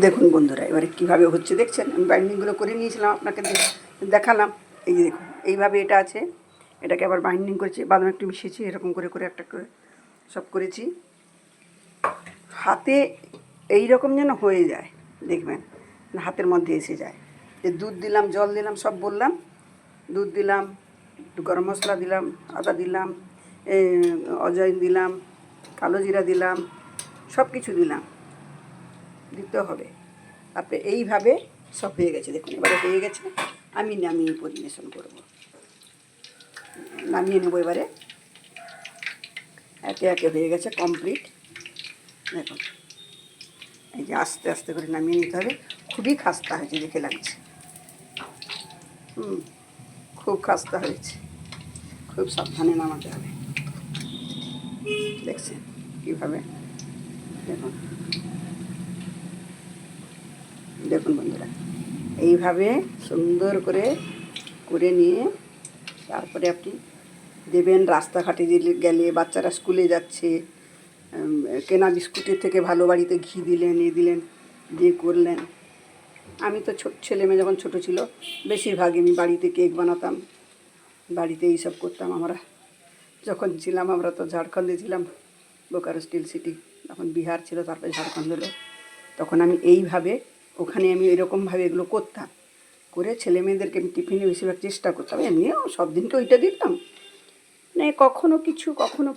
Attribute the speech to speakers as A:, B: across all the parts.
A: দেখুন বন্ধুরা এবারে কীভাবে হচ্ছে দেখছেন, আমি বাইন্ডিংগুলো করে নিয়েছিলাম, আপনাকে দেখালাম। এই যে দেখুন এইভাবে এটা আছে, এটাকে আবার বাইন্ডিং করেছি, বাদাম একটু মিশিয়েছি, এরকম করে করে একটা করে সব করেছি। হাতে এই রকম যেন হয়ে যায়, দেখবেন হাতের মধ্যে এসে যায়। যে দুধ দিলাম, জল দিলাম, সব বললাম। দুধ দিলাম, একটু গরম মশলা দিলাম, আদা দিলাম, অজওয়াইন দিলাম, কালো জিরা দিলাম, সব কিছু দিলাম, দিতে হবে। তারপরে এইভাবে সব হয়ে গেছে, দেখুন এবারে হয়ে গেছে। আমি নামিয়ে পরিবেশন করব, নামিয়ে নেবো এবারে। একে একে হয়ে গেছে কমপ্লিট। দেখুন এই যে আস্তে আস্তে করে নামিয়ে নিতে হবে। খুবই খাস্তা হয়েছে দেখে লাগছে, খুব খাস্তা হয়েছে, খুব সাবধানে নামাতে হবে। দেখছেন কীভাবে, দেখুন দেখুন বন্ধুরা, এইভাবে সুন্দর করে করে নিয়ে তারপরে আপনি দেবেন। রাস্তাঘাটে গেলে, বাচ্চারা স্কুলে যাচ্ছে, কেনা বিস্কুটের থেকে ভালো বাড়িতে ঘি দিলেন, দিলেন, দিয়ে করলেন। আমি তো ছেলে মেয়ে যখন ছোটো ছিল বেশিরভাগই আমি বাড়িতে কেক বানাতাম, বাড়িতে এইসব করতাম। আমরা যখন ছিলাম, আমরা তো ঝাড়খণ্ডে ছিলাম, বোকারো স্টিল সিটি, তখন বিহার ছিল, তারপরে ঝাড়খণ্ড হলো। তখন আমি এইভাবে ওখানে আমি এরকমভাবে এগুলো করতাম, করে ছেলে মেয়েদেরকে আমি টিফিনে বেশিরভাগ চেষ্টা করতাম। এমনিও সব দিনকে ওইটা দিতাম, মানে কখনো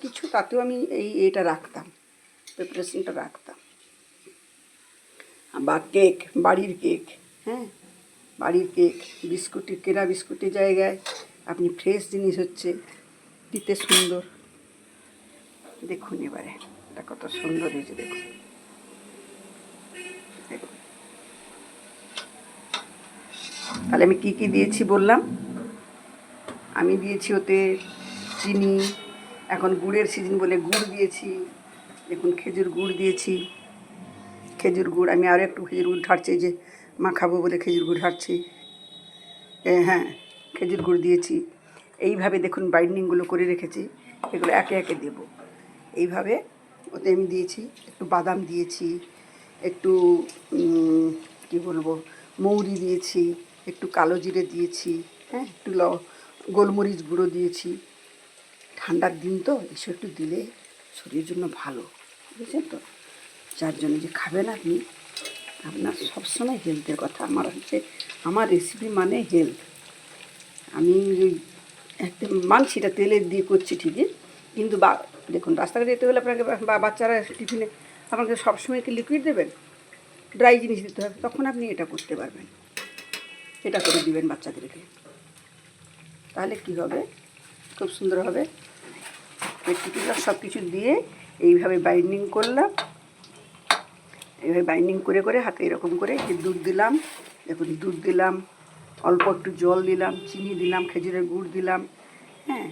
A: কিছু তাতেও আমি এইটা রাখতাম, প্রিপারেশনটা রাখতাম। বা কেক, বাড়ির কেক, হ্যাঁ বাড়ির কেক, বিস্কুটের, কেনা বিস্কুটের জায়গায় আপনি ফ্রেশ জিনিস হচ্ছে দিতে সুন্দর। দেখুন এবারে এটা কত সুন্দর হয়েছে, দেখুন দেখুন। তাহলে আমি কি কি দিয়েছি বললাম। আমি দিয়েছি ওতে চিনি, এখন গুড়ের সিজন বলে গুড় দিয়েছি। দেখুন খেজুর গুড় দিয়েছি, খেজুর গুড় আমি আরও একটু খেজুর গুড় ঢাড়ছি, যে মাখাবো বলে খেজুর গুড় ঢাড়ছি। হ্যাঁ খেজুর গুড় দিয়েছি। এইভাবে দেখুন বাইন্ডিংগুলো করে রেখেছি, এগুলো একে একে দেব। এইভাবে ওতে আমি দিয়েছি, একটু বাদাম দিয়েছি, একটু কী বলবো, মৌরি দিয়েছি, একটু কালো জিরে দিয়েছি, হ্যাঁ একটু গোলমরিচ গুঁড়ো দিয়েছি। ঠান্ডার দিন তো এসব একটু দিলে শরীরের জন্য ভালো, বুঝছেন তো। যার জন্য যে খাবেন আপনি, আপনার সবসময় হেলথের কথা। আমার রেসিপি মানে হেলথ। আমি ওই একদম মানছি এটা তেলের দিয়ে করছি ঠিকই, কিন্তু দেখুন রাস্তাঘাটে যেতে হলে আপনাকে বা বাচ্চারা টিফিনে আপনাকে সবসময় কি লিকুইড দেবেন, ড্রাই জিনিস দিতে হবে, তখন আপনি এটা করতে পারবেন, এটা করে দিবেন বাচ্চাদেরকে। তাহলে কি হবে, খুব সুন্দর হবে। টিফিনটা সব কিছু দিয়ে এইভাবে বাইন্ডিং করলাম। এইভাবে বাইন্ডিং করে করে হাতে এরকম করে দুধ দিলাম, দেখুন দুধ দিলাম, অল্প একটু জল দিলাম, চিনি দিলাম, খেজুরের গুড় দিলাম, হ্যাঁ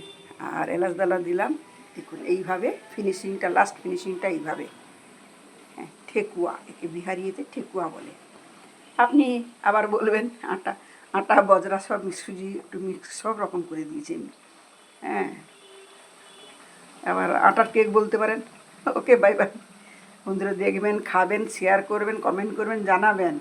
A: আর এলাচ দানা দিলাম। দেখুন এইভাবে ফিনিশিংটা, লাস্ট ফিনিশিংটা এইভাবে। হ্যাঁ ঠেকুয়া, একে বিহারিতে ঠেকুয়া বলে। আপনি আবার বলবেন আটা বজরা সব সুজি একটু মিক্স সব রকম করে দিয়েছি আমি। হ্যাঁ আবার আটার কেক বলতে পারেন। ওকে বাই বাই বন্ধুরা, দেখবেন, খাবেন, শেয়ার করবেন, কমেন্ট করবেন, জানাবেন।